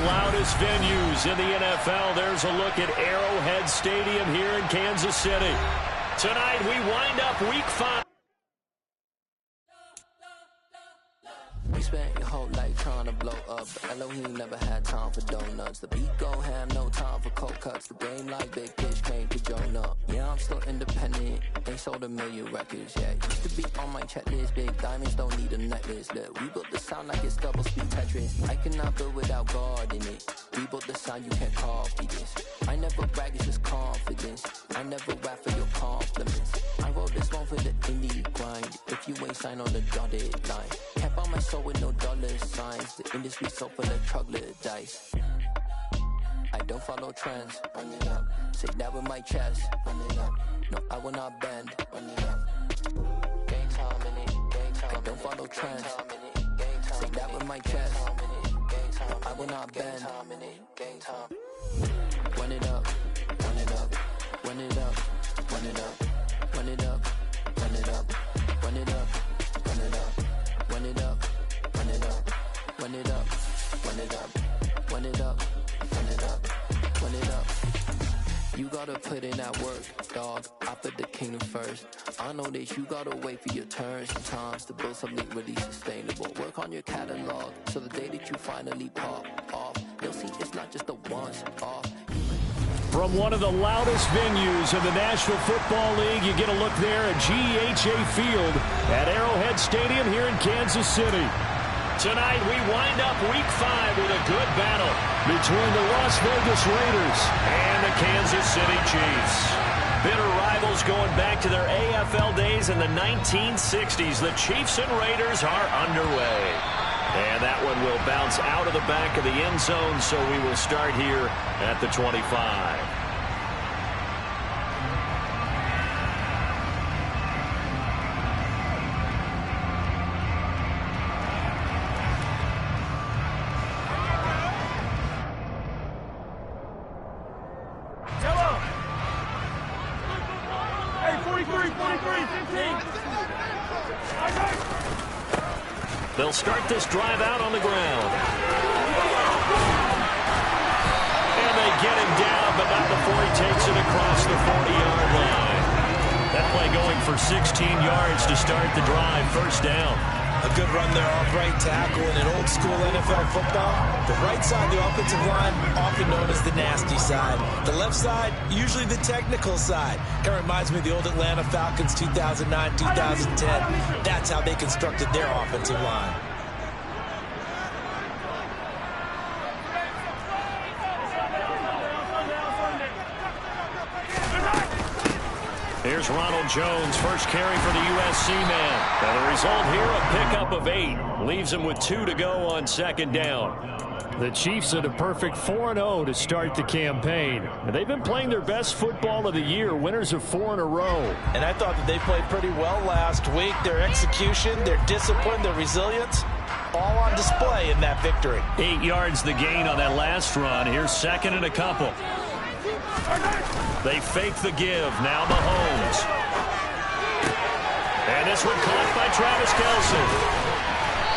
loudest venues in the NFL. There's a look at Arrowhead Stadium here in Kansas City. Tonight we wind up Week 5. We spent your whole life trying to blow up, but Elohim never had time for donuts. The beat go ham, no time for cold cuts. The game like Big Fish came to Jonah. Yeah, I'm still independent. They sold 1 million records. Yeah, used to be on my checklist. Big diamonds don't need a necklace. Look, we built the sound like it's double speed Tetris. I cannot build without God in it. We built the sound, you can't copy this. I never brag, it's just confidence. I never rap for your compliments. I wrote this one for the indie grind. If you ain't signed on the dotted line, can't buy my soul with no dollar signs. The industry so full of troglodytes. I don't follow trends. Run it up. Say that with my chest. Run it up. No, I will not bend. Run it up. Gang time in it. Gang time. I don't follow trends. Say that with my chest. No, I will not bend. Gang time. Run it up. Run it up. Run it up. Run it up. Run it up. Run it up. Run it up. Run it up. Run it up. Run it up. Run it up. Run it up. Run it up. Run it up. Run it up. You gotta put in that work, dog. I put the kingdom first. I know that you gotta wait for your turn sometimes to build something really sustainable. Work on your catalog so the day that you finally pop off, you'll see it's not just a once off. From one of the loudest venues in the National Football League, you get a look there at GEHA Field at Arrowhead Stadium here in Kansas City. Tonight, we wind up Week 5 with a good battle between the Las Vegas Raiders and the Kansas City Chiefs. Bitter rivals going back to their AFL days in the 1960s. The Chiefs and Raiders are underway. And that one will bounce out of the back of the end zone, so we will start here at the 25. They'll start this drive out on the ground. And they get him down, but not before he takes it across the 40-yard line. That play going for 16 yards to start the drive. First down. A good run there off right tackle in an old-school NFL football. The right side of the offensive line, often known as the nasty side. The left side, usually the technical side. Kind of reminds me of the old Atlanta Falcons 2009, 2010. That's how they constructed their offensive line. Here's Ronald Jones, first carry for the USC man. And the result here, a pickup of 8. Leaves him with 2 to go on second down. The Chiefs had a perfect 4-0 to start the campaign. And they've been playing their best football of the year, winners of 4 in a row. And I thought that they played pretty well last week. Their execution, their discipline, their resilience, all on display in that victory. 8 yards the gain on that last run. Here's second and a couple. They fake the give. Now Mahomes. And this one caught by Travis Kelce.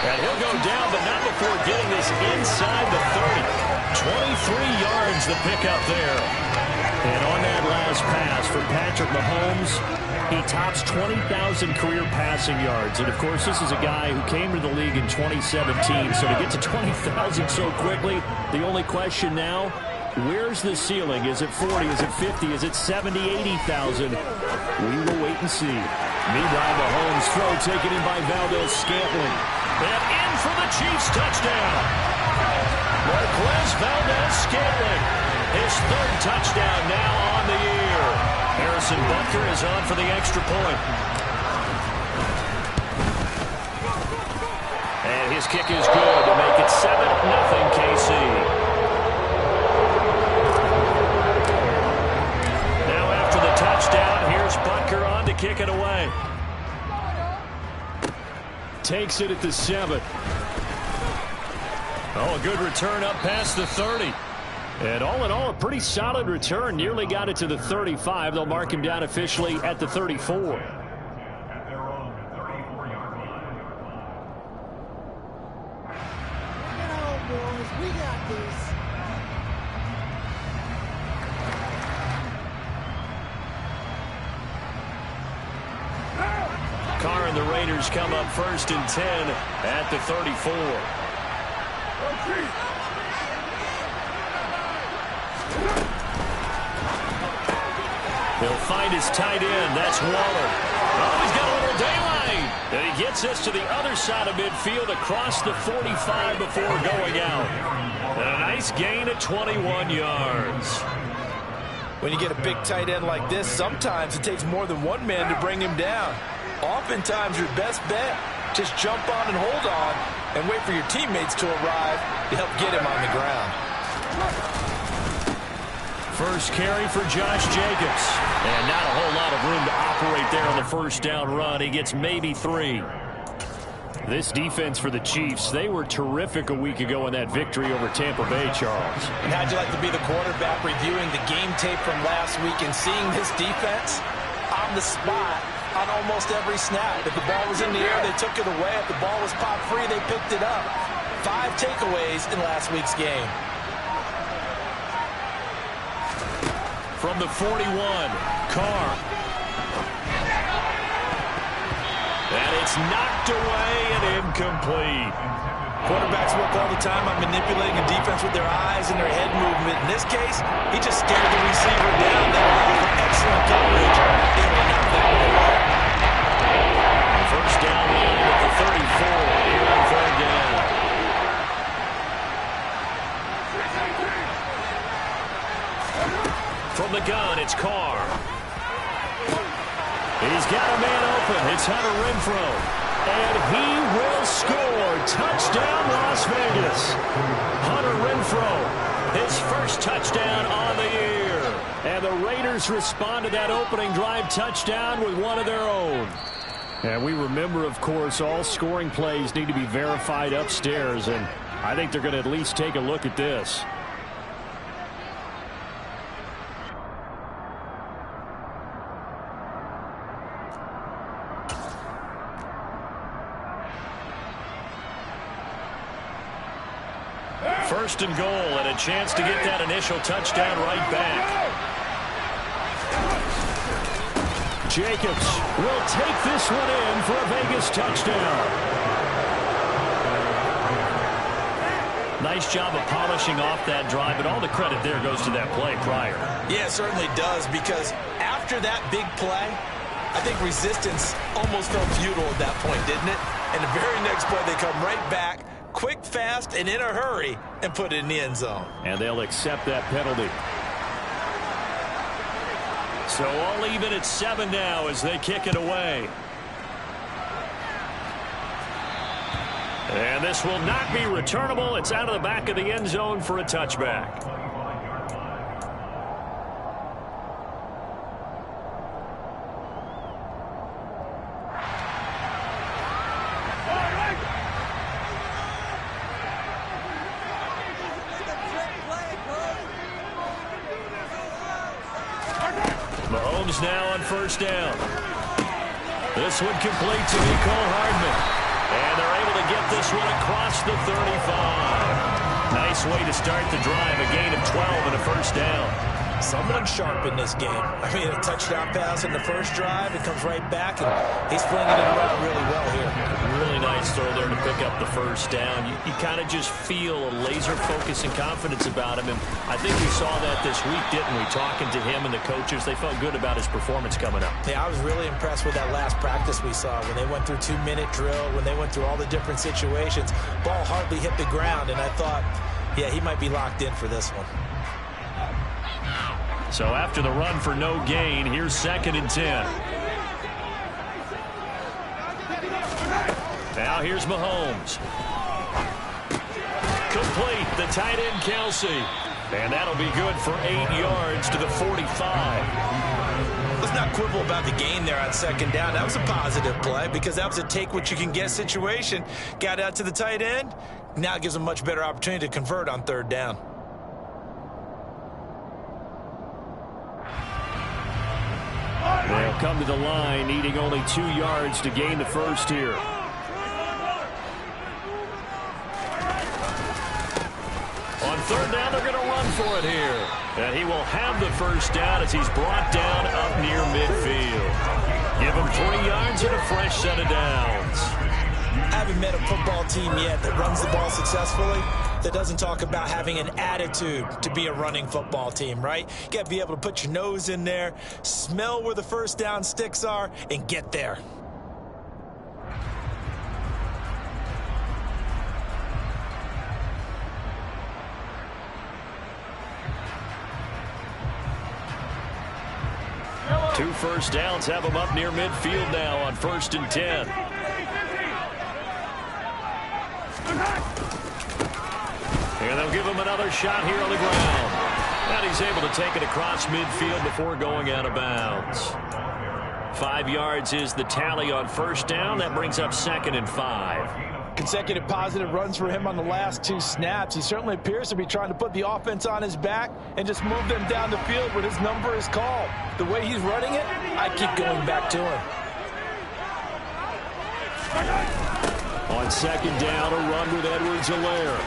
And he'll go down, but not before getting this inside the 30. 23 yards the pickup there. And on that last pass for Patrick Mahomes, he tops 20,000 career passing yards. And, of course, this is a guy who came to the league in 2017. So to get to 20,000 so quickly, the only question now, where's the ceiling? Is it 40? Is it 50? Is it 70, 80,000? We will wait and see. Meanwhile, Mahomes' throw taken in by Valdez-Scantling. And in for the Chiefs touchdown. Marquez Valdez-Scantling. His 3rd touchdown now on the year. Harrison Butker is on for the extra point. And his kick is good to make it 7-0 KC. Touchdown. Here's Butker on to kick it away. Takes it at the 7. Oh, a good return up past the 30. And all in all, a pretty solid return. Nearly got it to the 35. They'll mark him down officially at the 34. We got this. Carr and the Raiders come up 1st and 10 at the 34. He'll find his tight end. That's Waller. Oh, he's got a little daylight. And he gets us to the other side of midfield across the 45 before going out. And a nice gain of 21 yards. When you get a big tight end like this, sometimes it takes more than one man to bring him down. Oftentimes, your best bet, just jump on and hold on and wait for your teammates to arrive to help get him on the ground. First carry for Josh Jacobs. And not a whole lot of room to operate there on the first down run. He gets maybe 3. This defense for the Chiefs, they were terrific a week ago in that victory over Tampa Bay, Charles. And how'd you like to be the quarterback reviewing the game tape from last week and seeing this defense on the spot on almost every snap? If the ball was in the air, they took it away. If the ball was popped free, they picked it up. 5 takeaways in last week's game. From the 41, Carr. And it's knocked away and incomplete. Quarterbacks work all the time on manipulating a defense with their eyes and their head movement. In this case, he just stared the receiver down. That allowed for excellent coverage. Able to knock that one away. First down line at the 34 here on 3rd down. From the gun, it's Carr. He's got a man open. It's Hunter Renfrow. And he will score. Touchdown, Las Vegas. Hunter Renfrow, his first touchdown on the year. And the Raiders respond to that opening drive touchdown with one of their own. And we remember, of course, all scoring plays need to be verified upstairs. And I think they're going to at least take a look at this. First and goal, and a chance to get that initial touchdown right back. Jacobs will take this one in for a Vegas touchdown. Nice job of polishing off that drive, but all the credit there goes to that play prior. Yeah, it certainly does, because after that big play, I think resistance almost felt futile at that point, didn't it? And the very next play, they come right back, quick, fast, and in a hurry, and put it in the end zone. And they'll accept that penalty. So all even at 7 now as they kick it away. And this will not be returnable. It's out of the back of the end zone for a touchback. Mahomes now on first down. This one complete to Nicole Hardman. And they're able to get this one across the 35. Nice way to start the drive. A gain of 12 and a first down. Someone sharp in this game. I mean, a touchdown pass in the first drive. It comes right back, and he's flinging it around really well here. Really nice throw there to pick up the first down. You kind of just feel a laser focus and confidence about him. And I think we saw that this week, didn't we? Talking to him and the coaches, they felt good about his performance coming up. Yeah, I was really impressed with that last practice we saw when they went through 2-minute drill, when they went through all the different situations. Ball hardly hit the ground, and I thought, yeah, he might be locked in for this one. So after the run for no gain, here's 2nd and 10. Now here's Mahomes. Complete, the tight end Kelsey. And that'll be good for 8 yards to the 45. Let's not quibble about the gain there on 2nd down. That was a positive play because that was a take-what-you-can-get situation. Got out to the tight end. Now it gives them a much better opportunity to convert on 3rd down. They'll come to the line, needing only 2 yards to gain the first here. third down, they're going to run for it here. And he will have the first down as he's brought down up near midfield. Give him 3 yards and a fresh set of downs. I haven't met a football team yet that runs the ball successfully that doesn't talk about having an attitude to be a running football team, right? You got to be able to put your nose in there, smell where the first down sticks are, and get there. Two first downs have him up near midfield now on 1st and 10. And they'll give him another shot here on the ground. And he's able to take it across midfield before going out of bounds. 5 yards is the tally on first down. That brings up 2nd and 5. Consecutive positive runs for him on the last 2 snaps. He certainly appears to be trying to put the offense on his back and just move them down the field when his number is called. The way he's running it, I keep going back to him. On 2nd down, a run with Edwards-Helaire.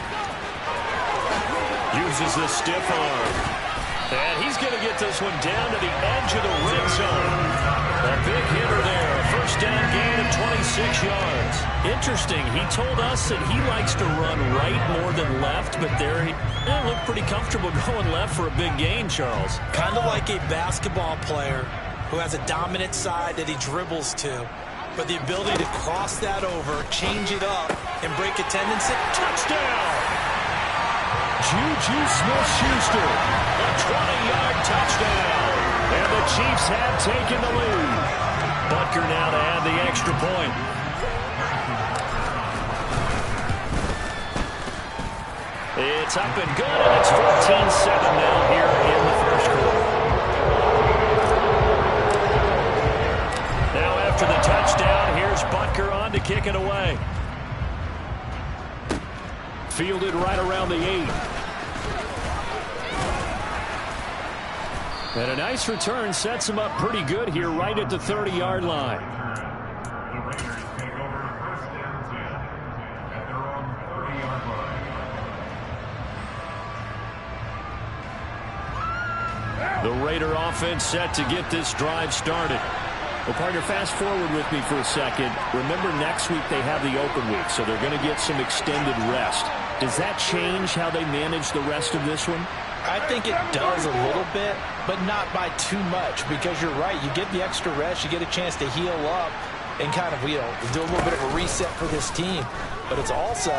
Uses the stiff arm. And he's going to get this one down to the edge of the red zone. A big hitter there. A first down gain of 26 yards. Interesting. He told us that he likes to run right more than left, but there he looked pretty comfortable going left for a big gain, Charles. Kind of like a basketball player who has a dominant side that he dribbles to, but the ability to cross that over, change it up, and break a tendency. Touchdown! Juju Smith-Schuster, a 20-yard touchdown. And the Chiefs have taken the lead. Butker now to add the extra point. It's up and good, and it's 14-7 now here in the first quarter. Now after the touchdown, here's Butker on to kick it away. Fielded right around the 8. And a nice return sets him up pretty good here right at the 30-yard line. The Raider offense set to get this drive started. Well, partner, fast forward with me for a second. Remember, next week they have the open week, so they're going to get some extended rest. Does that change how they manage the rest of this one? I think it does a little bit, but not by too much, because you're right. You get the extra rest, you get a chance to heal up and kind of do a little bit of a reset for this team. But it's also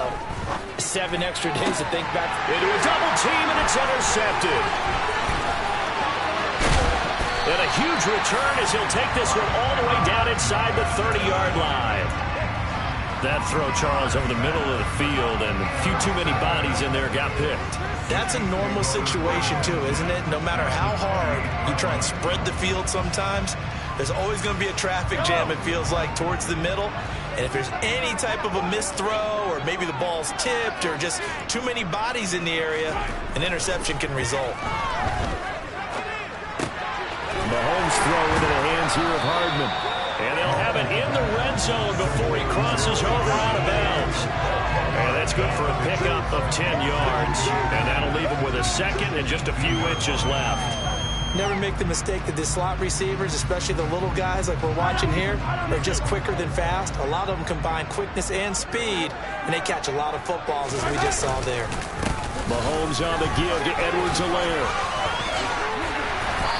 7 extra days to think back. Into a double team, and it's intercepted. And a huge return as he'll take this one all the way down inside the 30-yard line. That throw, Charles, over the middle of the field, and a few too many bodies in there got picked. That's a normal situation, too, isn't it? No matter how hard you try and spread the field sometimes, there's always going to be a traffic jam, it feels like, towards the middle. And if there's any type of a missed throw, or maybe the ball's tipped, or just too many bodies in the area, an interception can result. Mahomes throw into the hands here of Hardman. And they'll have it in the red zone before he crosses over out of bounds. And that's good for a pickup of 10 yards. And that'll leave him with a second and just a few inches left. Never make the mistake that the slot receivers, especially the little guys like we're watching here, are just quicker than fast. A lot of them combine quickness and speed, and they catch a lot of footballs, as we just saw there. Mahomes on the give to Edwards-Helaire.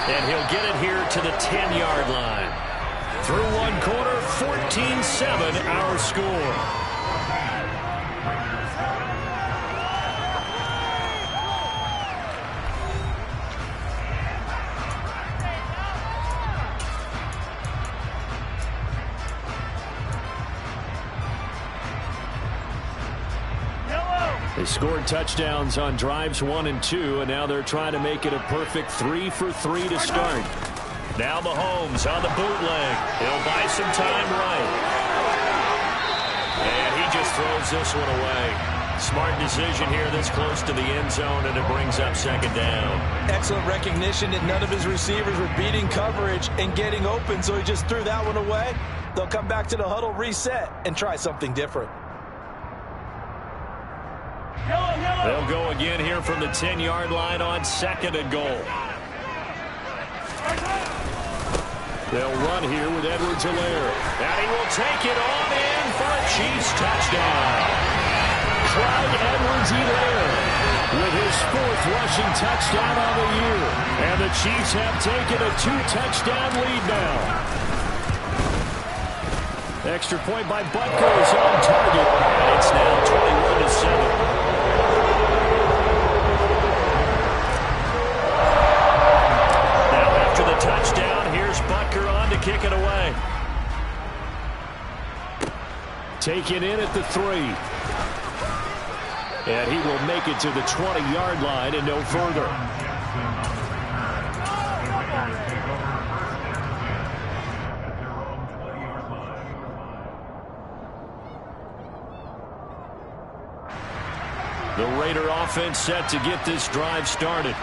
And he'll get it here to the 10-yard line. Through one quarter, 14-7 our score. They scored touchdowns on drives 1 and 2, and now they're trying to make it a perfect 3 for 3 to start. Now Mahomes on the bootleg. He'll buy some time right. And he just throws this one away. Smart decision here this close to the end zone, and it brings up second down. Excellent recognition that none of his receivers were beating coverage and getting open, so he just threw that one away. They'll come back to the huddle, reset, and try something different. Yellow, yellow. They'll go again here from the 10-yard line on 2nd and goal. They'll run here with Edwards-Helaire. And he will take it on in for a Chiefs touchdown. Clyde Edwards-Helaire with his 4th rushing touchdown on the year. And the Chiefs have taken a 2-touchdown lead now. Extra point by Butker is on target. And it's now 21-7. Touchdown. Here's Butker on to kick it away. Taken in at the 3. And he will make it to the 20-yard line and no further. The Raider offense set to get this drive started.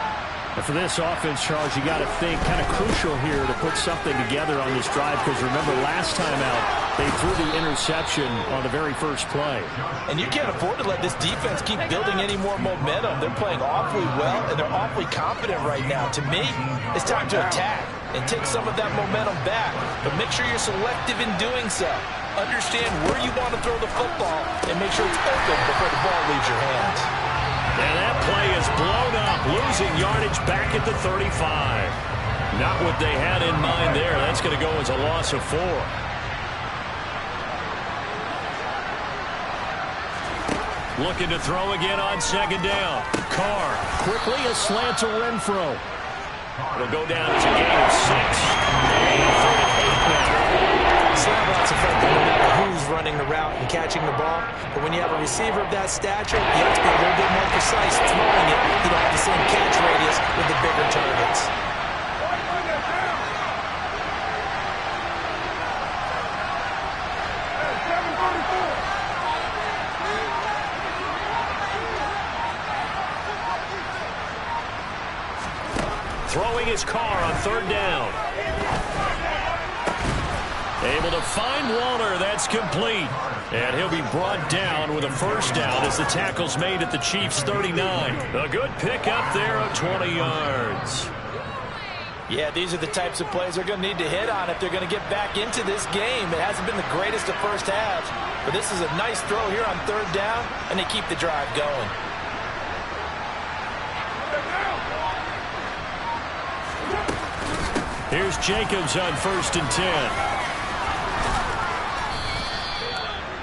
And for this offense, Charles, you got to think kind of crucial here to put something together on this drive, because remember last time out they threw the interception on the very first play. And you can't afford to let this defense keep building any more momentum. They're playing awfully well and they're awfully confident right now. To me, it's time to attack and take some of that momentum back, but make sure you're selective in doing so. Understand where you want to throw the football and make sure it's open before the ball leaves your hands. And that play is blown up, losing yardage back at the 35. Not what they had in mind there. That's going to go as a loss of 4. Looking to throw again on 2nd down. Carr quickly a slant to Renfro. It'll go down as a gain of 6. And 8 now. Slant routes effective no matter who's running the route and catching the ball. But when you have a receiver of that stature, you have to be a little bit more precise throwing it. You don't have the same catch radius with the bigger targets. Throwing his Carr on 3rd down. Able to find Waller. That's complete. And he'll be brought down with a 1st down as the tackle's made at the Chiefs' 39. A good pickup there of 20 yards. Yeah, these are the types of plays they're going to need to hit on if they're going to get back into this game. It hasn't been the greatest of first halves, but this is a nice throw here on 3rd down, and they keep the drive going. Here's Jacobs on 1st and 10.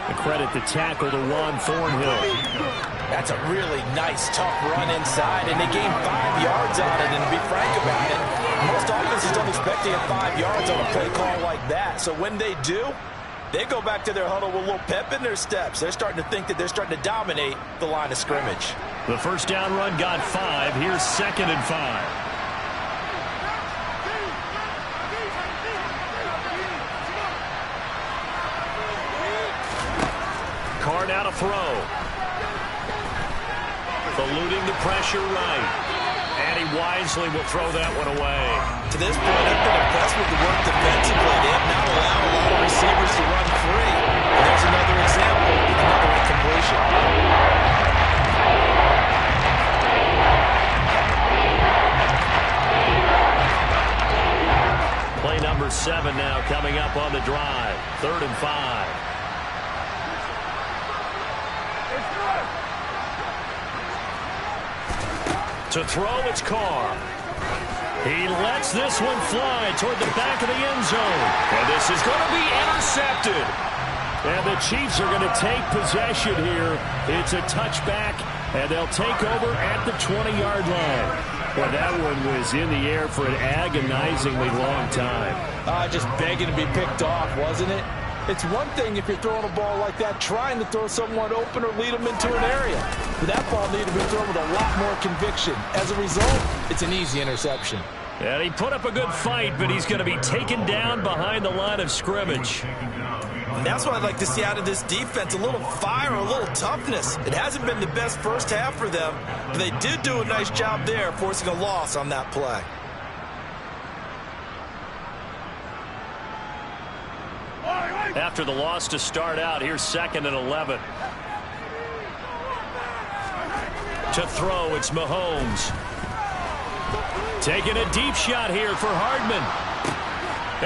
The credit the tackle to Juan Thornhill. That's a really nice, tough run inside, and they gained 5 yards on it. And to be frank about it, most offenses don't expect to get 5 yards on a play call like that. So when they do, they go back to their huddle with a little pep in their steps. They're starting to think that they're starting to dominate the line of scrimmage. The 1st down run got 5. Here's 2nd and 5. Carr now to throw. Eluding the pressure right. And he wisely will throw that one away. To this point, I've been impressed with the work defensively. They have not allowed a lot of receivers to run free. And there's another example, another incompletion. Play number 7 now coming up on the drive. 3rd and 5. To throw, it's Carr. He lets this one fly toward the back of the end zone. And this is going to be intercepted. And the Chiefs are going to take possession here. It's a touchback, and they'll take over at the 20-yard line. Well, that one was in the air for an agonizingly long time. Just begging to be picked off, wasn't it? It's one thing if you're throwing a ball like that, trying to throw someone open or lead them into an area. But that ball needed to be thrown with a lot more conviction. As a result, it's an easy interception. And he put up a good fight, but he's going to be taken down behind the line of scrimmage. And that's what I'd like to see out of this defense, a little fire, a little toughness. It hasn't been the best first half for them, but they did do a nice job there, forcing a loss on that play. After the loss to start out, here's 2nd and 11. To throw, it's Mahomes. Taking a deep shot here for Hardman.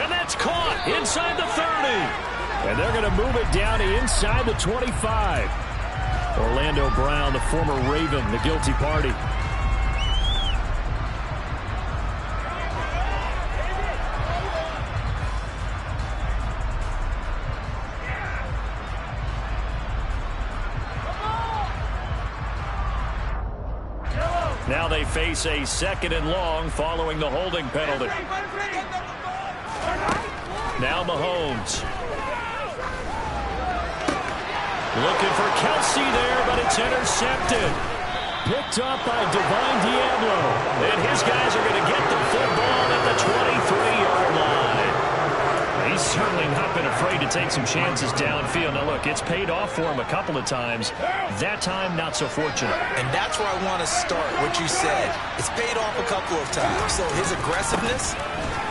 And that's caught inside the 30. And they're going to move it down to inside the 25. Orlando Brown, the former Raven, the guilty party. Now they face a 2nd and long following the holding penalty. Now Mahomes. Looking for Kelsey there, but it's intercepted. Picked up by Divine Diablo. And his guys are going to get the football at the 23-yard line. He's certainly not been afraid to take some chances downfield. Now, look, it's paid off for him a couple of times. That time, not so fortunate. And that's where I want to start, what you said. It's paid off a couple of times. So his aggressiveness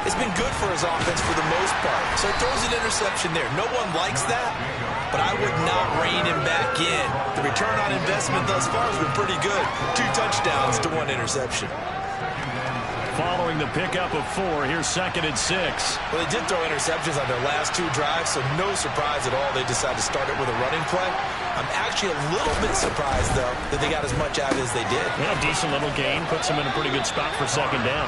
has been good for his offense for the most part. So he throws an interception there. No one likes that, but I would not rein him back in. The return on investment thus far has been pretty good. 2 touchdowns to 1 interception. Following the pickup of 4, here's 2nd and 6. Well, they did throw interceptions on their last 2 drives, so no surprise at all they decided to start it with a running play. I'm actually a little bit surprised, though, that they got as much out as they did. Yeah, decent little gain. Puts them in a pretty good spot for 2nd down.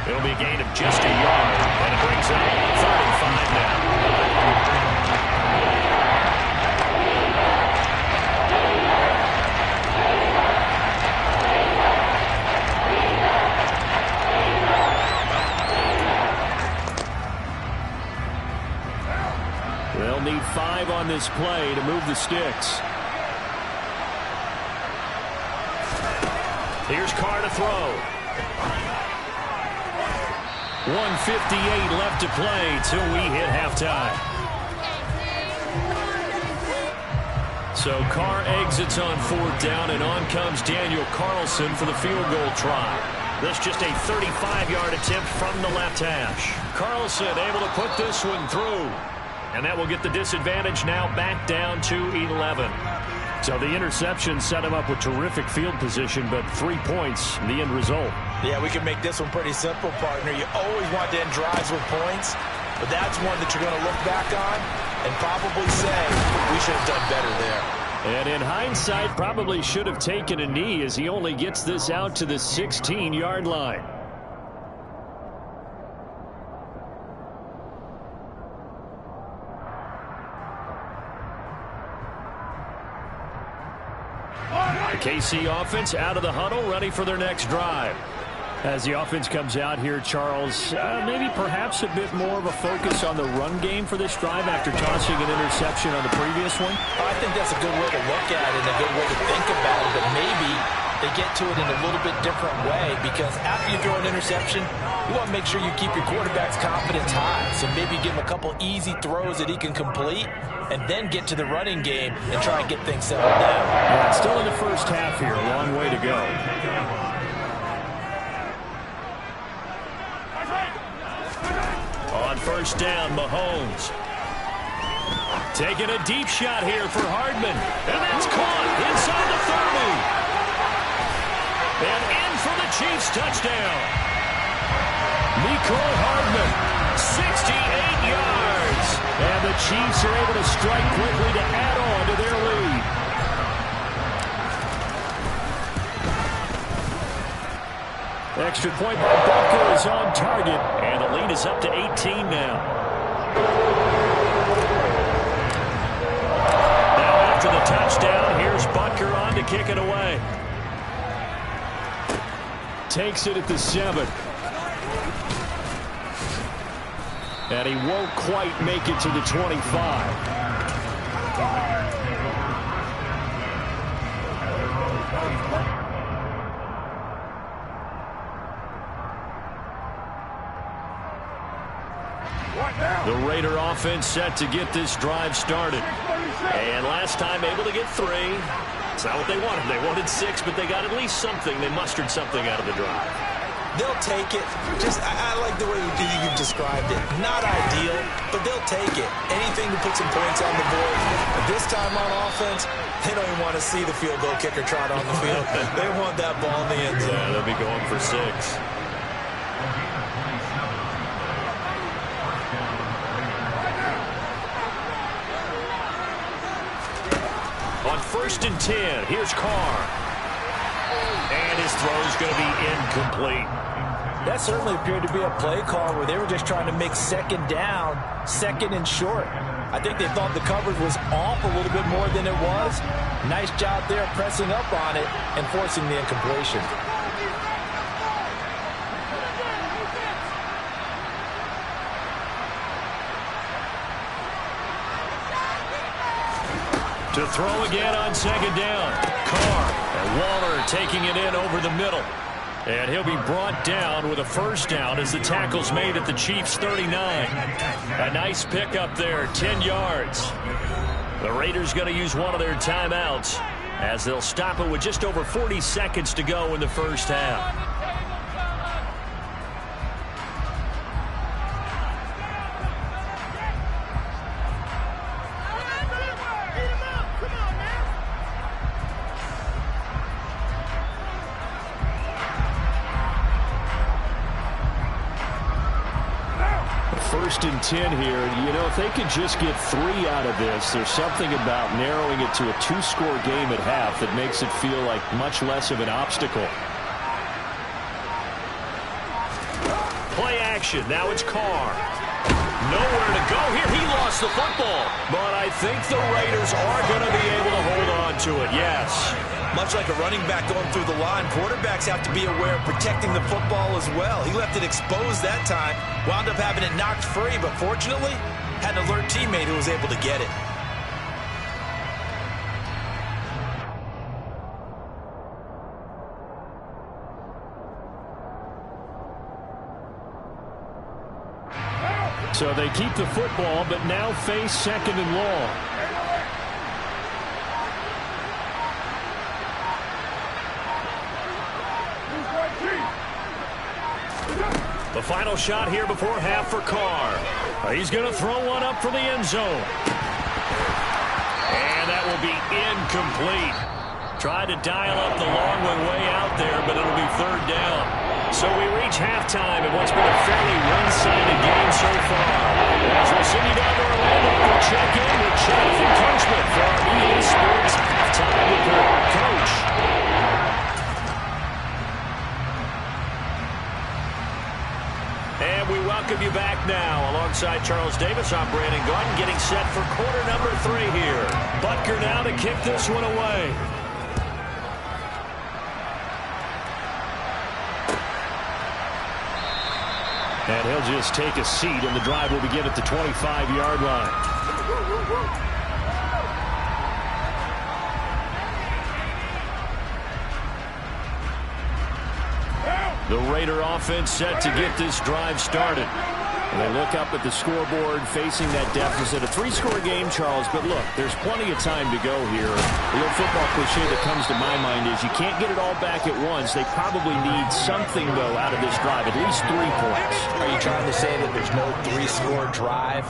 It'll be a gain of just a yard, and it brings up 3rd and 5 now. They'll need 5 on this play to move the sticks. Here's Carr to throw. 1:58 left to play till we hit halftime. So Carr exits on 4th down, and on comes Daniel Carlson for the field goal try. This just a 35-yard attempt from the left hash. Carlson able to put this one through. And that will get the disadvantage now back down to 11. So the interception set him up with terrific field position, but 3 points, the end result. Yeah, we can make this one pretty simple, partner. You always want to end drives with points, but that's one that you're going to look back on and probably say, we should have done better there. And in hindsight, probably should have taken a knee as he only gets this out to the 16-yard line. The KC offense out of the huddle, ready for their next drive. As the offense comes out here, Charles, maybe perhaps a bit more of a focus on the run game for this drive after tossing an interception on the previous one? I think that's a good way to look at it and a good way to think about it, but maybe they get to it in a little bit different way, because after you throw an interception, you want to make sure you keep your quarterback's confidence high. So maybe give him a couple easy throws that he can complete and then get to the running game and try and get things settled down. Yeah, still in the first half here, a long way to go. On 1st down, Mahomes. Taking a deep shot here for Hardman. And that's caught inside the 30. And in for the Chiefs touchdown. Mecole Hardman, 68 yards. And the Chiefs are able to strike quickly to add on to their lead. Extra point by Butker is on target. And the lead is up to 18 now. Now after the touchdown, here's Butker on to kick it away. Takes it at the 7. And he won't quite make it to the 25. The Raider offense set to get this drive started. And last time able to get 3. It's not what they wanted. They wanted 6, but they got at least something. They mustered something out of the drive. They'll take it. I like the way you've described it. Not ideal, but they'll take it. Anything to put some points on the board. But this time on offense, They don't even want to see the field goal kicker trot on the field. They want that ball in the end zone. Yeah, they'll be going for 6. On 1st and 10, here's Carr. And his throw's going to be incomplete. That certainly appeared to be a play call where they were just trying to make 2nd down, 2nd and short. I think they thought the coverage was off a little bit more than it was. Nice job there pressing up on it and forcing the incompletion. To throw again on 2nd down. Carr and Waller taking it in over the middle. And he'll be brought down with a 1st down as the tackle's made at the Chiefs' 39. A nice pickup there, 10 yards. The Raiders going to use one of their timeouts as they'll stop it with just over 40 seconds to go in the 1st half. First and 10 here. You know, if they could just get 3 out of this, there's something about narrowing it to a 2-score game at half that makes it feel like much less of an obstacle. Play action. Now it's Carr. Nowhere to go here. He lost the football. But I think the Raiders are going to be able to hold on to it. Yes. Much like a running back going through the line, quarterbacks have to be aware of protecting the football as well. He left it exposed that time, wound up having it knocked free, but fortunately, had an alert teammate who was able to get it. So they keep the football, but now face 2nd and long. The final shot here before half for Carr. He's going to throw one up for the end zone. And that will be incomplete. Tried to dial up the long way out there, but it'll be 3rd down. So we reach halftime in what's been a fairly one-sided game so far. As we'll send you down to Orlando, we'll check in with Jonathan Coachman for our EA Sports halftime report. Coach. And we welcome you back now. Alongside Charles Davis, I'm Brandon Garden, getting set for quarter number 3 here. Butker now to kick this one away. And he'll just take a seat, and the drive will begin at the 25-yard line. The Raider offense set to get this drive started. And they look up at the scoreboard facing that deficit. A 3-score game, Charles, but look, there's plenty of time to go here. The old football cliche that comes to my mind is you can't get it all back at once. They probably need something, though, out of this drive, at least 3 points. Are you trying to say that there's no 3-score drive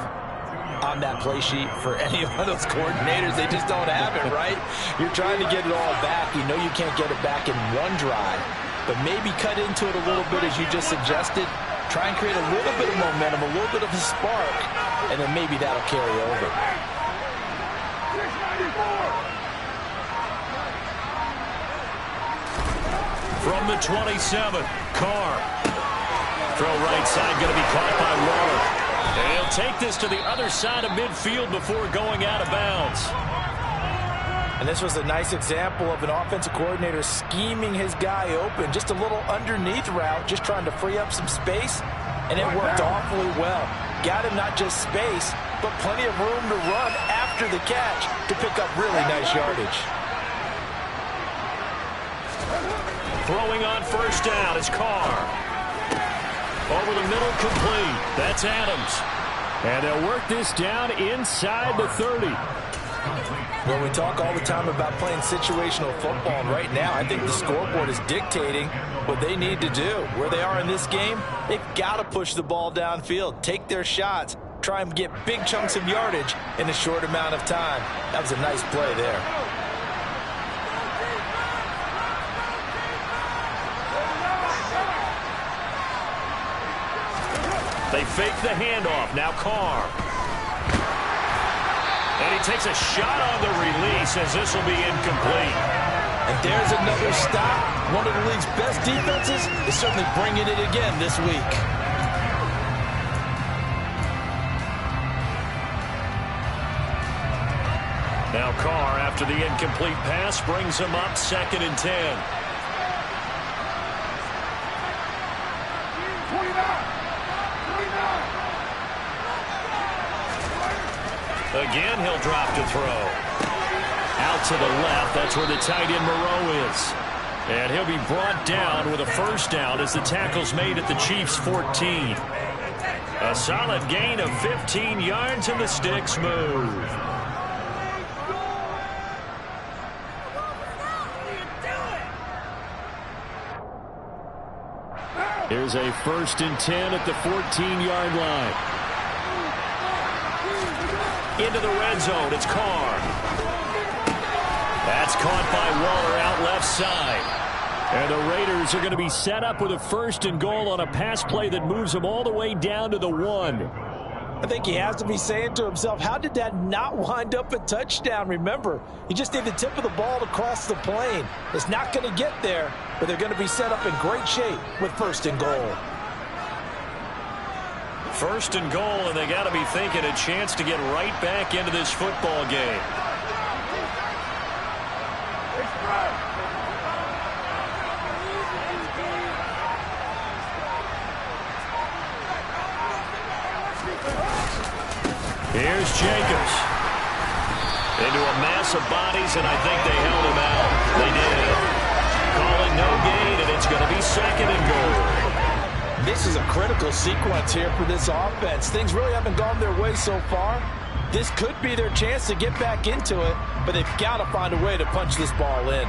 on that play sheet for any of those coordinators? They just don't have it, right? You're trying to get it all back. You know you can't get it back in one drive, but maybe cut into it a little bit as you just suggested. Try and create a little bit of momentum, a little bit of a spark, and then maybe that'll carry over. From the 27, Carr. Throw right side, going to be caught by Waller. And he'll take this to the other side of midfield before going out of bounds. And this was a nice example of an offensive coordinator scheming his guy open. Just a little underneath route, just trying to free up some space, and it worked awfully well. Got him not just space, but plenty of room to run after the catch to pick up really nice yardage. Throwing on 1st down is Carr. Over the middle, complete. That's Adams. And they'll work this down inside the 30. Well, we talk all the time about playing situational football, and right now I think the scoreboard is dictating what they need to do. Where they are in this game, they've got to push the ball downfield, take their shots, try and get big chunks of yardage in a short amount of time. That was a nice play there. They fake the handoff. Now Carr. And he takes a shot on the release as this will be incomplete. And there's another stop. One of the league's best defenses is certainly bringing it again this week. Now Carr, after the incomplete pass, brings him up 2nd and 10. Again, he'll drop to throw. Out to the left, that's where the tight end Moreau is. And he'll be brought down with a first down as the tackle's made at the Chiefs' 14. A solid gain of 15 yards and the sticks move. Here's a 1st and 10 at the 14-yard line. Into the red zone, it's Carr. That's caught by Waller out left side. And the Raiders are going to be set up with a 1st and goal on a pass play that moves them all the way down to the 1. I think he has to be saying to himself, how did that not wind up a touchdown? Remember, he just need the tip of the ball to cross the plane. It's not going to get there, but they're going to be set up in great shape with 1st and goal. 1st and goal, and they got to be thinking a chance to get right back into this football game. Here's Jacobs. Into a mass of bodies, and I think they held him out. They did. Calling no gain, and it's going to be 2nd and goal. This is a critical sequence here for this offense. Things really haven't gone their way so far. This could be their chance to get back into it, but they've got to find a way to punch this ball in.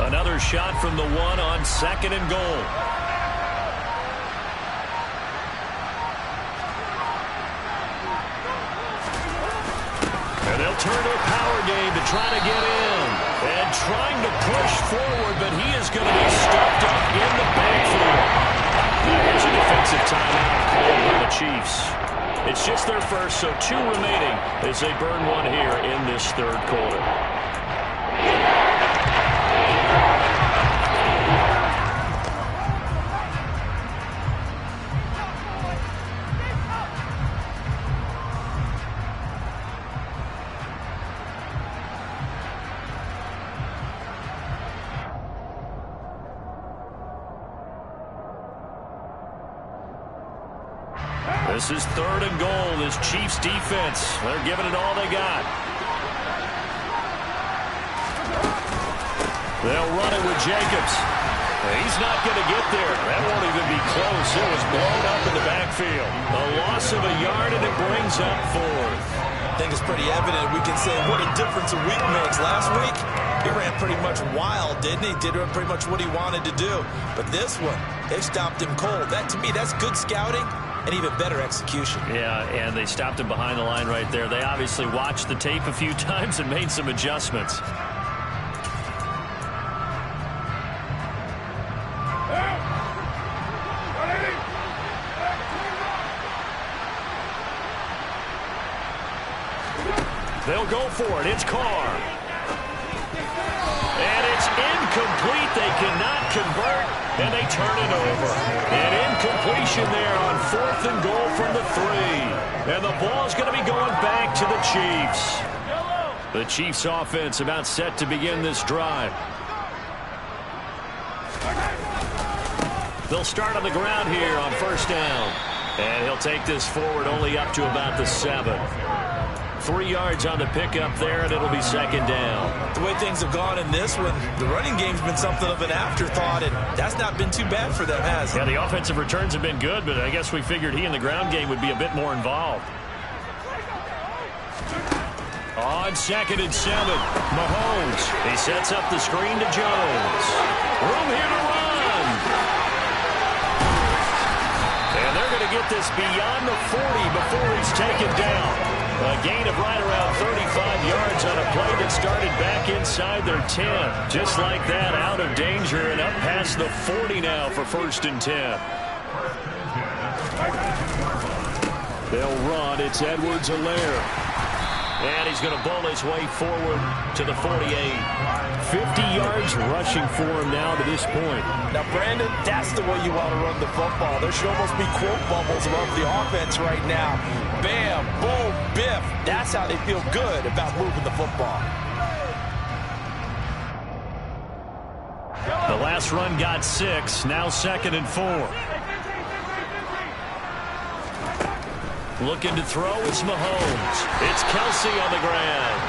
Another shot from the 1 on 2nd and goal. And they'll turn to a power game to try to get in. And trying to push forward, but he is going to be stuffed up in the backfield. Now here's a defensive timeout called by the Chiefs. It's just their first, so 2 remaining as they burn one here in this 3rd quarter. This is 3rd and goal. This Chiefs defense, they're giving it all they got. They'll run it with Jacobs. He's not going to get there. That won't even be close. It was blown up in the backfield. A loss of a yard, and it brings up 4th. I think it's pretty evident. We can say what a difference a week makes. Last week, he ran pretty much wild, didn't he? Did pretty much what he wanted to do. But this one, they stopped him cold. That, to me, that's good scouting and even better execution. Yeah, and they stopped him behind the line right there. They obviously watched the tape a few times and made some adjustments. They'll go for it. It's Carr. And it's incomplete. They cannot convert, and they turn it over. An incompletion there on 4th and goal from the 3. And the ball's going to be going back to the Chiefs. The Chiefs offense about set to begin this drive. They'll start on the ground here on 1st down. And he'll take this forward only up to about the 7. 3 yards on the pickup there, and it'll be 2nd down. The way things have gone in this one, the running game's been something of an afterthought, and that's not been too bad for them, has it? Yeah, the offensive returns have been good, but I guess we figured he in the ground game would be a bit more involved. On 2nd and 7, Mahomes. He sets up the screen to Jones. Room here to run. And they're going to get this beyond the 40 before he's taken down. A gain of right around 35 yards on a play that started back inside their 10. Just like that, out of danger and up past the 40 now for 1st and 10. They'll run. It's Edwards-Helaire. And he's going to bowl his way forward to the 48. 50 yards rushing for him now to this point. Now, Brandon, that's the way you want to run the football. There should almost be quote bubbles above the offense right now. Bam, boom, biff. That's how they feel good about moving the football. The last run got 6. Now 2nd and 4. Looking to throw, it's Mahomes. It's Kelsey on the ground.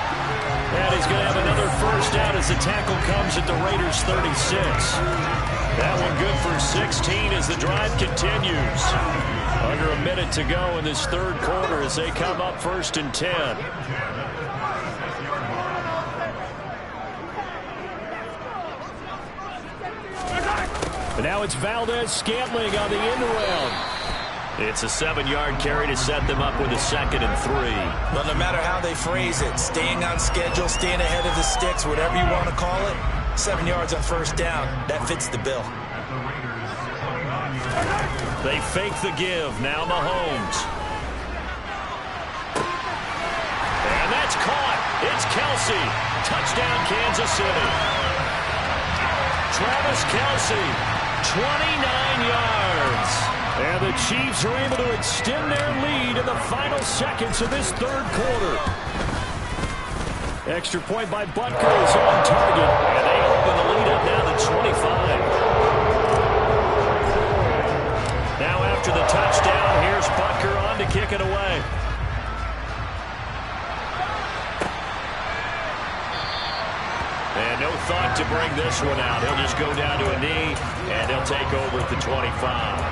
And he's going to have another first down as the tackle comes at the Raiders' 36. That one good for 16 as the drive continues. Under a minute to go in this 3rd quarter as they come up 1st and 10. But now it's Valdez-Scantling on the end around. It's a 7-yard carry to set them up with a 2nd and 3. But no matter how they phrase it, staying on schedule, staying ahead of the sticks, whatever you want to call it, 7 yards on 1st down, that fits the bill. They fake the give. Now Mahomes. And that's caught. It's Kelsey. Touchdown, Kansas City. Travis Kelsey, 29 yards. And the Chiefs are able to extend their lead in the final seconds of this 3rd quarter. Extra point by Butker is on target. And they open the lead up now to 25. Now after the touchdown, here's Butker on to kick it away. And no thought to bring this one out. He'll just go down to a knee, and he'll take over at the 25.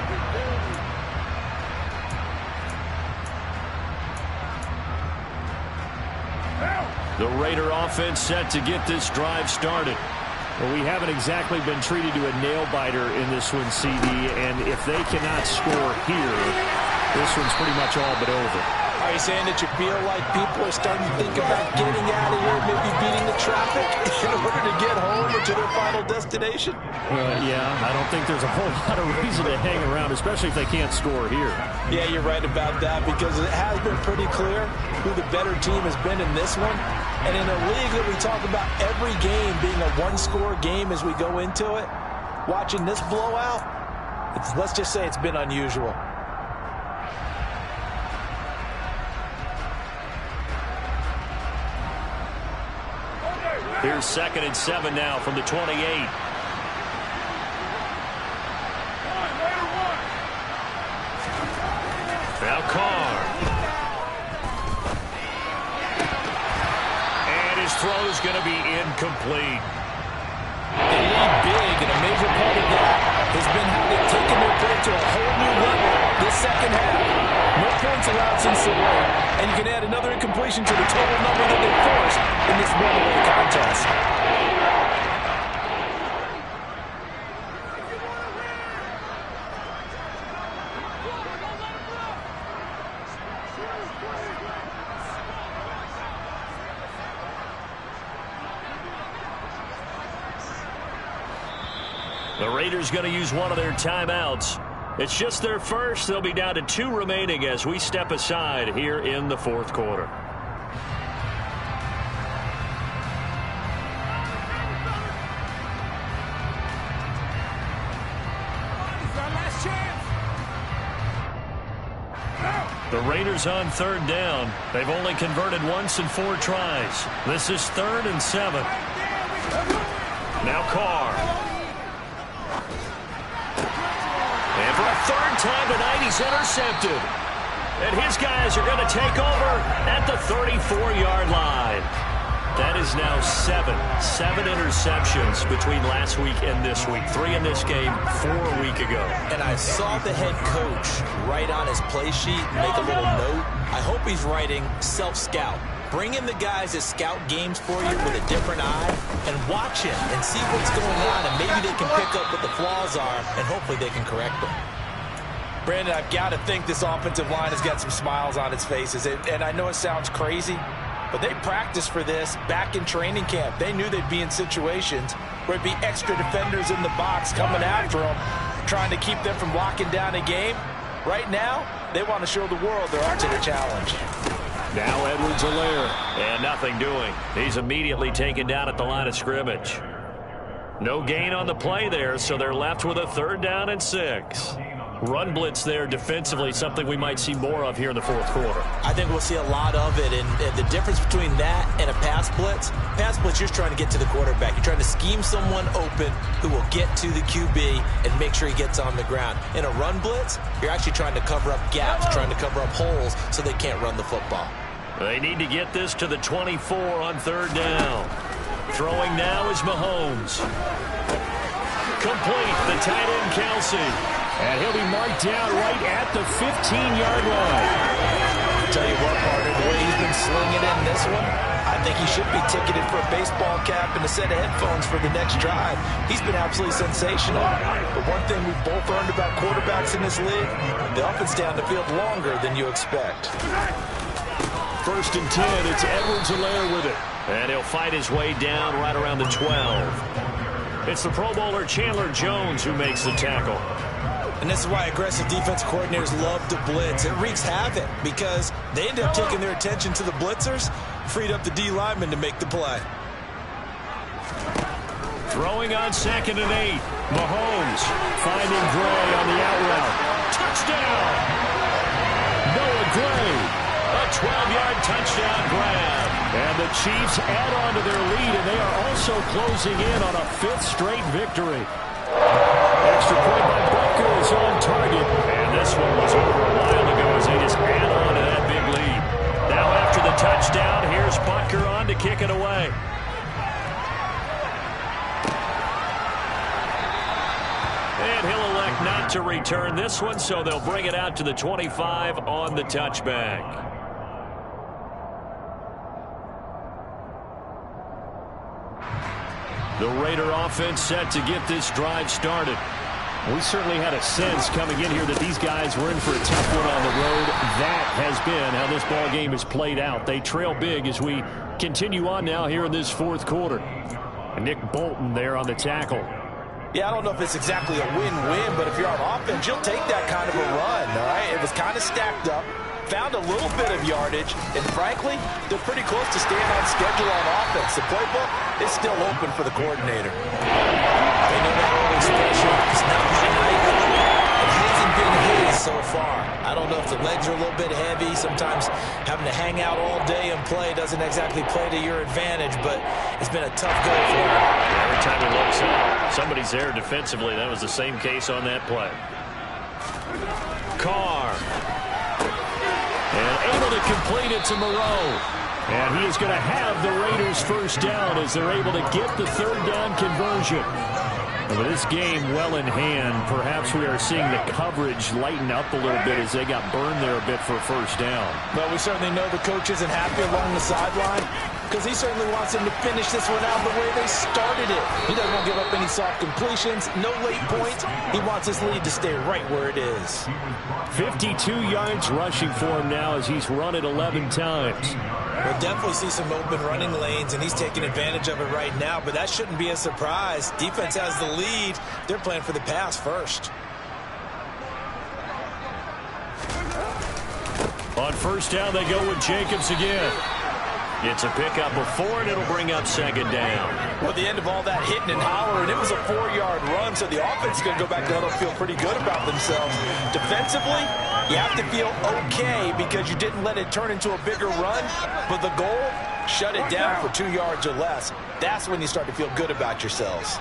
The Raider offense set to get this drive started. Well, we haven't exactly been treated to a nail-biter in this one, CD, and if they cannot score here, this one's pretty much all but over. Are you saying that you feel like people are starting to think about getting out of here, maybe beating the traffic in order to get home or to their final destination? Yeah, I don't think there's a whole lot of reason to hang around, especially if they can't score here. Yeah, you're right about that because it has been pretty clear who the better team has been in this one. And in a league that we talk about every game being a one-score game as we go into it, watching this blowout, let's just say it's been unusual. Here's 2nd and 7 now from the 28. Now Carr. And his throw is going to be incomplete. They lead big, and a major part of that has been how they've taken their play to a whole new level this 2nd half. No points allowed since the break, and you can add another incompletion to the total number that they forced in this runaway contest. The Raiders going to use one of their timeouts. It's just their first. They'll be down to 2 remaining as we step aside here in the 4th quarter. The Raiders on 3rd down. They've only converted once in 4 tries. This is 3rd and 7. Now Carr. And for a 3rd time tonight, he's intercepted. And his guys are going to take over at the 34-yard line. That is now 7 interceptions between last week and this week. 3 in this game, 4 a week ago. And I saw the head coach write on his play sheet, make a little note. I hope he's writing self-scout, Bring in the guys that scout games for you with a different eye and watch him and see what's going on, and maybe they can pick up what the flaws are, and hopefully they can correct them. Brandon, I've got to think this offensive line has got some smiles on its faces, and I know it sounds crazy, but they practiced for this back in training camp. They knew they'd be in situations where it'd be extra defenders in the box coming after them, trying to keep them from locking down a game. Right now, they want to show the world they're up to the challenge. Now Edwards-Helaire, and nothing doing. He's immediately taken down at the line of scrimmage. No gain on the play there, so they're left with a 3rd down and 6. Run blitz there defensively, something we might see more of here in the 4th quarter. I think we'll see a lot of it, and the difference between that and a pass blitz, you're just trying to get to the quarterback. You're trying to scheme someone open who will get to the QB and make sure he gets on the ground. In a run blitz, you're actually trying to cover up gaps, trying to cover up holes so they can't run the football. They need to get this to the 24 on 3rd down. Throwing now is Mahomes. Complete, the tight end Kelsey. And he'll be marked down right at the 15-yard line. I'll tell you what, partner, the way he's been slinging in this one, I think he should be ticketed for a baseball cap and a set of headphones for the next drive. He's been absolutely sensational. But one thing we've both learned about quarterbacks in this league, they often stay on the field longer than you expect. 1st and 10, it's Edwards-Helaire with it. And he'll fight his way down right around the 12. It's the Pro Bowler Chandler Jones who makes the tackle. And this is why aggressive defense coordinators love to blitz. It wreaks havoc because they end up taking their attention to the blitzers, freed up the D lineman to make the play. Throwing on 2nd and 8. Mahomes finding Gray on the out route. Touchdown! Noah Gray. A 12-yard touchdown grab. And the Chiefs add on to their lead, and they are also closing in on a 5th straight victory. Extra point by Butker is on target. And this one was over a while ago as they just add on to that big lead. Now after the touchdown, here's Butker on to kick it away. And he'll elect not to return this one, so they'll bring it out to the 25 on the touchback. The Raider offense set to get this drive started. We certainly had a sense coming in here that these guys were in for a tough one on the road. That has been how this ball game has played out. They trail big as we continue on now here in this 4th quarter. And Nick Bolton there on the tackle. Yeah, I don't know if it's exactly a win-win, but if you're on offense, you'll take that kind of a run, all right? It was kind of stacked up. Found a little bit of yardage, and frankly, they're pretty close to staying on schedule on offense. The playbook is still open for the coordinator. They know that old expression, it's not my night. It hasn't been his so far. I don't know if the legs are a little bit heavy. Sometimes having to hang out all day and play doesn't exactly play to your advantage, but it's been a tough go for him. Every time he looks up, somebody's there defensively. That was the same case on that play. Carr. And able to complete it to Moreau. And he is going to have the Raiders 1st down as they're able to get the 3rd down conversion. And with this game well in hand, perhaps we are seeing the coverage lighten up a little bit as they got burned there a bit for a 1st down. Well, we certainly know the coach isn't happy along the sideline because he certainly wants them to finish this one out the way they started it. He doesn't want to give up any soft completions, no late points. He wants his lead to stay right where it is. 52 yards rushing for him now as he's run it 11 times. We'll definitely see some open running lanes, and he's taking advantage of it right now, but that shouldn't be a surprise. Defense has the lead. They're playing for the pass first. On 1st down, they go with Jacobs again. It's a pickup of 4, and it'll bring up 2nd down. Well, at the end of all that hitting and hollering, it was a 4-yard run, so the offense is going to go back down and feel pretty good about themselves. Defensively, you have to feel okay because you didn't let it turn into a bigger run, but the goal, shut it down for 2 yards or less. That's when you start to feel good about yourselves.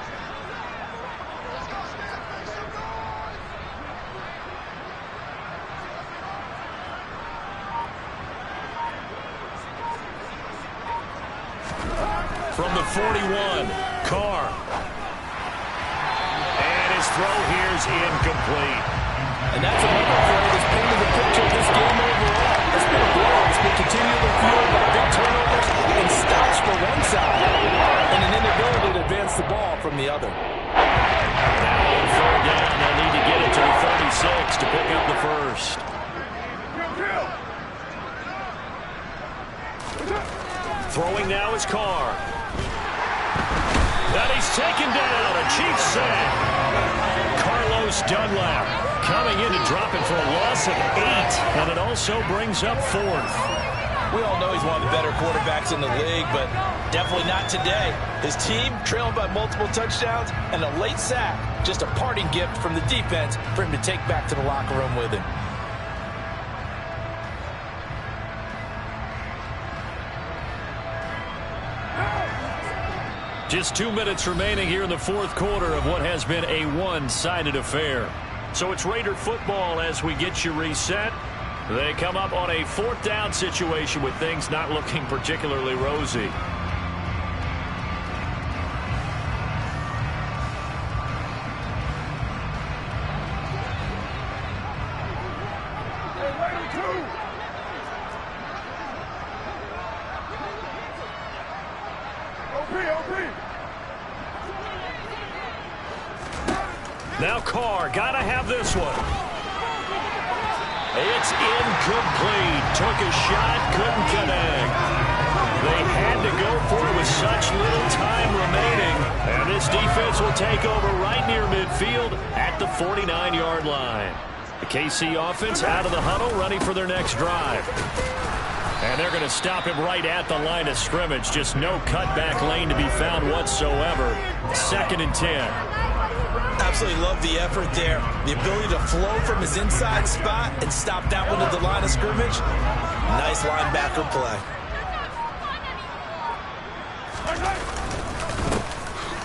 From the 41, Carr. And his throw here is incomplete. And that's another play that's painted the picture of this game overall. It's been a blowout. It's been continually fueled by big turnovers. other. Now on third down, they'll need to get it to the 36 to pick up the first. Throwing now is Carr. And he's taken down. A Chiefs sack. Carlos Dunlap coming in to drop it for a loss of 8. And it also brings up 4th. We all know he's one of the better quarterbacks in the league, but definitely not today. His team trailing by multiple touchdowns and a late sack. Just a parting gift from the defense for him to take back to the locker room with him. Just 2 minutes remaining here in the fourth quarter of what has been a one-sided affair. So it's Raider football as we get you reset. They come up on a 4th down situation with things not looking particularly rosy. Now Carr, gotta have this one. It's incomplete. Took a shot, couldn't connect. They had to go for it with such little time remaining. And this defense will take over right near midfield at the 49-yard line. The KC offense out of the huddle, ready for their next drive. And they're going to stop him right at the line of scrimmage. Just no cutback lane to be found whatsoever. 2nd and 10. Absolutely love the effort there. The ability to flow from his inside spot and stop that one at the line of scrimmage. Nice linebacker play.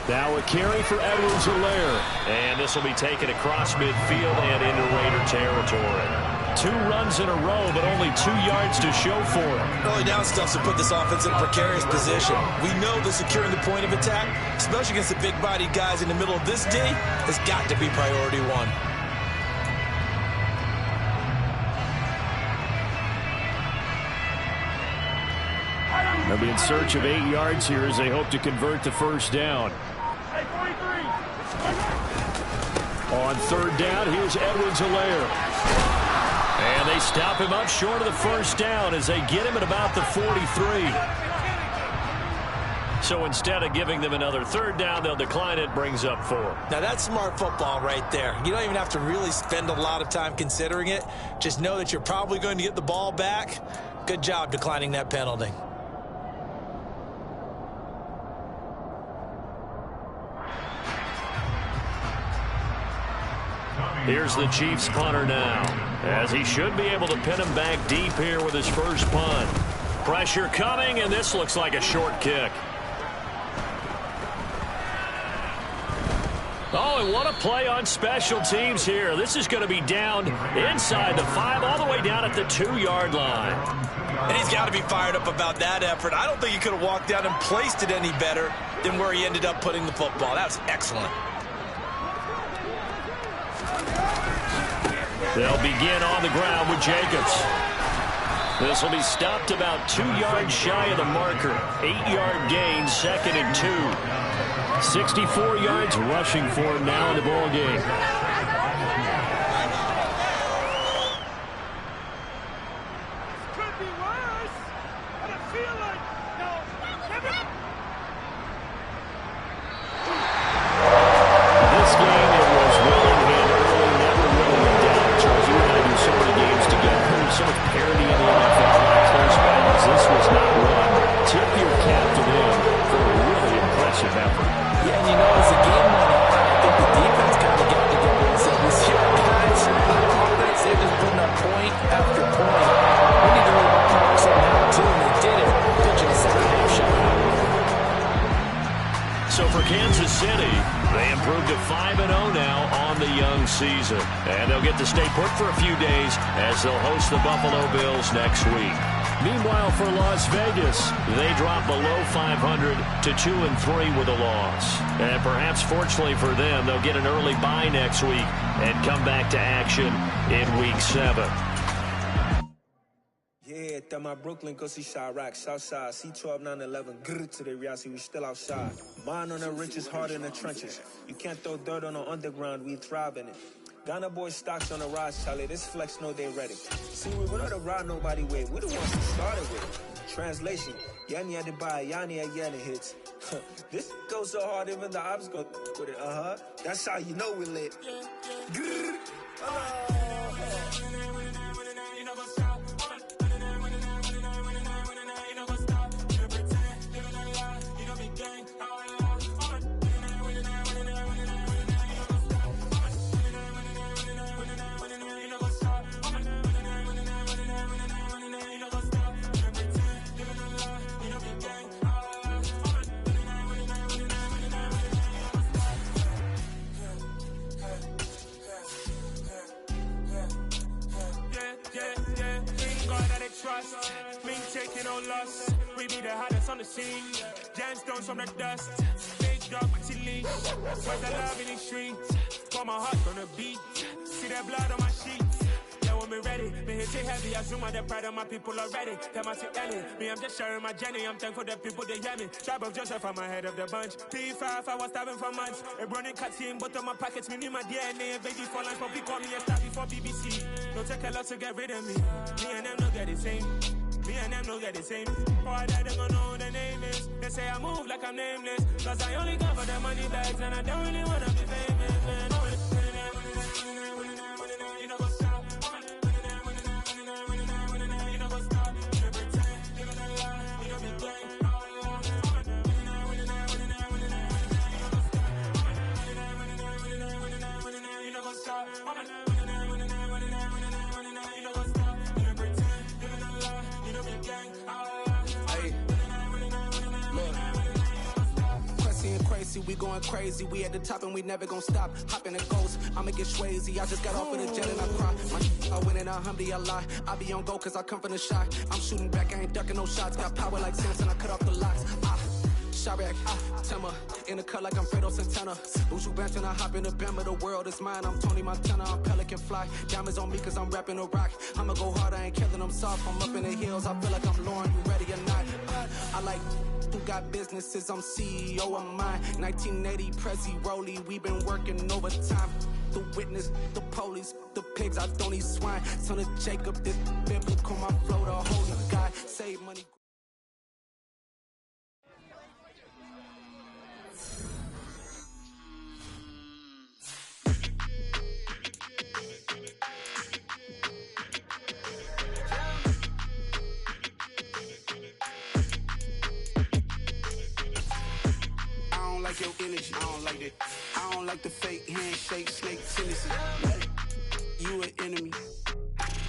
Now a carry for Edwards-Helaire. And this will be taken across midfield and into Raider territory. 2 runs in a row, but only 2 yards to show for it. Early down stuff to put this offense in a precarious position. We know that securing the point of attack, especially against the big-bodied guys in the middle of this D, has got to be priority 1. They'll be in search of 8 yards here as they hope to convert the first down. On third down, here's Edwards-Helaire. And they stop him up short of the first down as they get him at about the 43. So instead of giving them another third down, they'll decline it, brings up 4. Now that's smart football right there. You don't even have to really spend a lot of time considering it. Just know that you're probably going to get the ball back. Good job declining that penalty. Here's the Chiefs punter now, as he should be able to pin him back deep here with his first punt. Pressure coming, and this looks like a short kick. Oh, and what a play on special teams here. This is going to be down inside the 5, all the way down at the 2-yard line. And he's got to be fired up about that effort. I don't think he could have walked down and placed it any better than where he ended up putting the football. That was excellent. They'll begin on the ground with Jacobs. This will be stopped about 2 yards shy of the marker. 8-yard gain, 2nd and 2. 64 yards rushing for him now in the ball game. Could be worse, but I feel like no. This game, it was willing and early, never really in doubt. Charles, you and I do so many games together. There's so much parity in the NFL. Close battles. This was not run. Tip your cap to them for a really impressive effort. Yeah, and you know, as a game went on, I think the defense kind of got together and said, "This here, guys, our offense, they're just putting up point after point. We need to really work somehow, too," and they did it. Pitching a second-half shutout. So for Kansas City, they improved to 5-0 now on the young season. And they'll get to stay put for a few days as they'll host the Buffalo Bills next week. Meanwhile, for Las Vegas, they drop below 500 to 2-3 with a loss. And perhaps fortunately for them, they'll get an early bye next week and come back to action in Week 7. Yeah, That my Brooklyn, go see Chirac, Southside, C12, 911, grrr to the Riasi, we still outside. Mine on the riches, hard in the trenches. You can't throw dirt on the underground, we thrive in it. Ghana boys stocks on the rise, Charlie, this flex know they ready. See, we not to ride nobody with, we the ones who started with. Translation, Yanni had to buy, Yanni had Yanni hits. This goes so hard, even the ops go with it, That's how you know we lit. Grrr. Trust, me taking no loss. We be the hottest on the scene. Gemstones from the dust. Big dog with your leash. Where's the love in the streets? Got my heart on the beat. See that blood on my sheets. Yeah, when me ready, me hit it heavy. I zoom out the pride of my people already. Them I see Ellie. Me, I'm just sharing my journey. I'm thankful the people they hear me. Tribe of Joseph, I'm ahead of the bunch. P5, I was starving for months. A running cut team, but on my pockets, me need my DNA. And baby for lunch, but we call me a star before BBC. Don't take a lot to get rid of me. Me and them don't get the same. Me and them don't get the same. Boy, that they gon' know who the name is. They say I move like I'm nameless. Cause I only come for the money bags. And I don't really wanna be famous, man. You know what's up? You know what's up? You pretend, living a lie. You know me gang. You know what's up? Crazy, we going crazy. We at the top and we never gon' stop. Hop in a ghost, I'ma get swayzy. I just got off of the jet and I cry. I win in a Humvee, I lie. I be on go cause I come from the shot. I'm shooting back, I ain't ducking no shots. Got power like Samson, I cut off the locks. Chirac, Timmer, in the cut like I'm Fredo Santana. Buju Banton, I hop in the Bama, the world is mine. I'm Tony Montana, I'm Pelican Fly. Diamonds on me cause I'm rapping a rock. I'ma go hard, I ain't killing them soft. I'm up in the hills, I feel like I'm Lauren, you ready or not? I like who got businesses, I'm CEO of mine. 1980 Prezi Rolly, we been working overtime. The witness, the police, the pigs, I don't eat swine. Son of Jacob, this biblical, my flow, the holy God. Save money. Your energy, I don't like that. I don't like the fake handshake, snake tendency. You an enemy.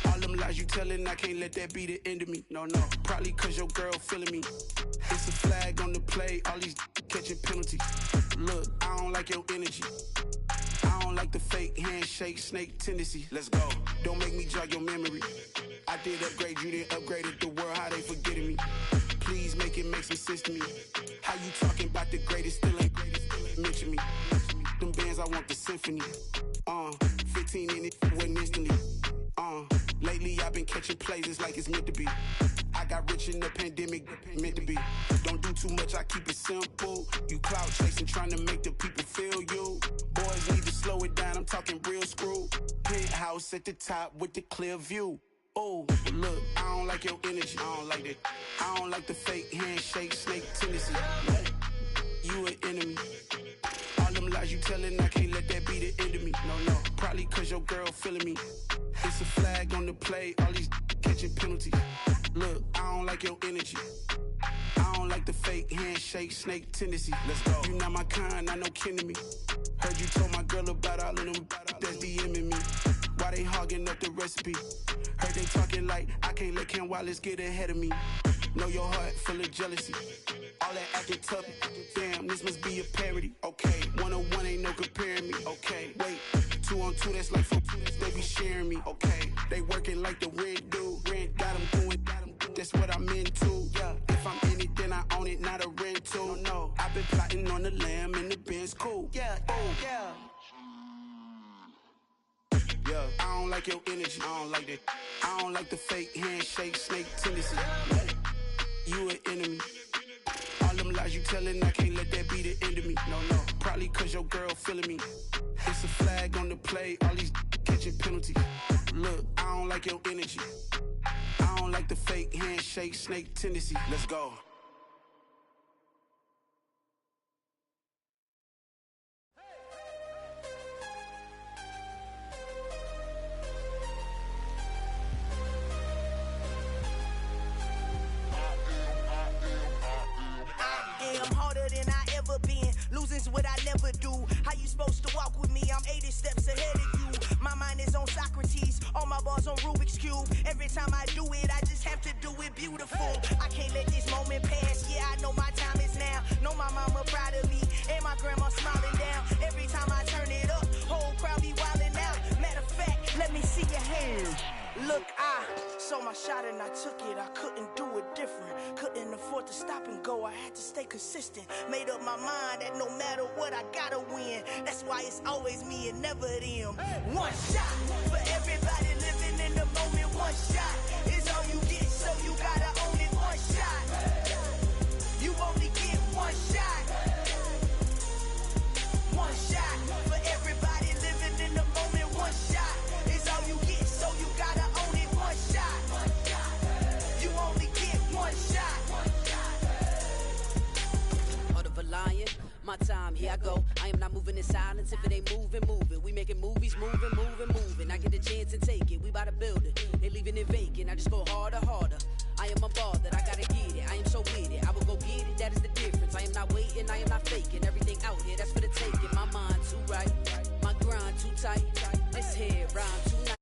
All them lies you telling, I can't let that be the end of me. No, probably cause your girl feeling me. It's a flag on the play, all these catching penalties. Look, I don't like your energy. I don't like the fake handshake, snake tendency. Let's go. Don't make me jog your memory. I did upgrade, you didn't upgrade it. The world, how they forgetting me. Please make it make some sense to me. How you talking about the greatest, still ain't mention me. Them bands, I want the symphony. 15 in it, wasn't instantly. Lately I've been catching plays, it's like it's meant to be. I got rich in the pandemic, meant to be. Don't do too much, I keep it simple. You clout chasing, trying to make the people feel you. Boys need to slow it down, I'm talking real screw. Penthouse at the top with the clear view. Oh, look, I don't like your energy, I don't like that. I don't like the fake handshake, snake tendency. You an enemy. All them lies you telling, I can't let that be the end of me. No, probably cause your girl feeling me. It's a flag on the play, all these catching penalties. Look, I don't like your energy. I don't like the fake handshake, snake tendency. Let's go. You not my kind, I know kin to me. Heard you told my girl about all of them that's DMing me. Why they hogging up the recipe? Heard they talking like I can't let Ken Wallace get ahead of me. Know your heart full of jealousy. All that acting tough, damn, this must be a parody. Okay, 1-on-1 ain't no comparing me. Okay, wait, 2-on-2, that's like 4, they be sharing me. Okay, they working like the rent dude. Rent got them doing, that's what I'm into. Yeah, if I'm in it, then I own it, not a rental. No, I've been plotting on the lamb and the Benz cool. Yeah, oh, yeah. I don't like your energy. I don't like that. I don't like the fake handshake, snake tendency. You an enemy. All them lies you telling, I can't let that be the end of me. No, probably cause your girl feeling me. It's a flag on the play, all these catching penalties. Look, I don't like your energy. I don't like the fake handshake, snake tendency. Let's go. I'm harder than I ever been. Losing's what I never do. How you supposed to walk with me? I'm 80 steps ahead of you. My mind is on Socrates, all my bars on Rubik's Cube. Every time I do it, I just have to do it beautiful. I can't let this moment pass. Yeah, I know my time is now. Know my mama proud of me, and my grandma smiling down. Every time I turn it up, whole crowd be wildin' out. Matter of fact, let me see your hands. Look, I saw my shot and I took it. I couldn't do it different. Couldn't afford to stop and go. I had to stay consistent. Made up my mind that no matter what, I gotta win. That's why it's always me and never them. One shot for everybody living in the moment. One shot is all you get, so you gotta own it. One shot. You only get one shot. One shot for everybody living in the moment. One shot is all you get, so you gotta own it. One shot. You only get one shot. Heart of a lion, my time, here I go. I am not moving in silence. If it ain't moving, moving. We making movies, moving. I get a chance and take it. We bout to build it. Ain't leaving it vacant. I just go harder. I am a ball that I gotta get it. I am so with it. I will go get it. That is the difference. I am not waiting. I am not faking. Everything out here, that's for the taking. My mind too right. My grind too tight. This head rhyme too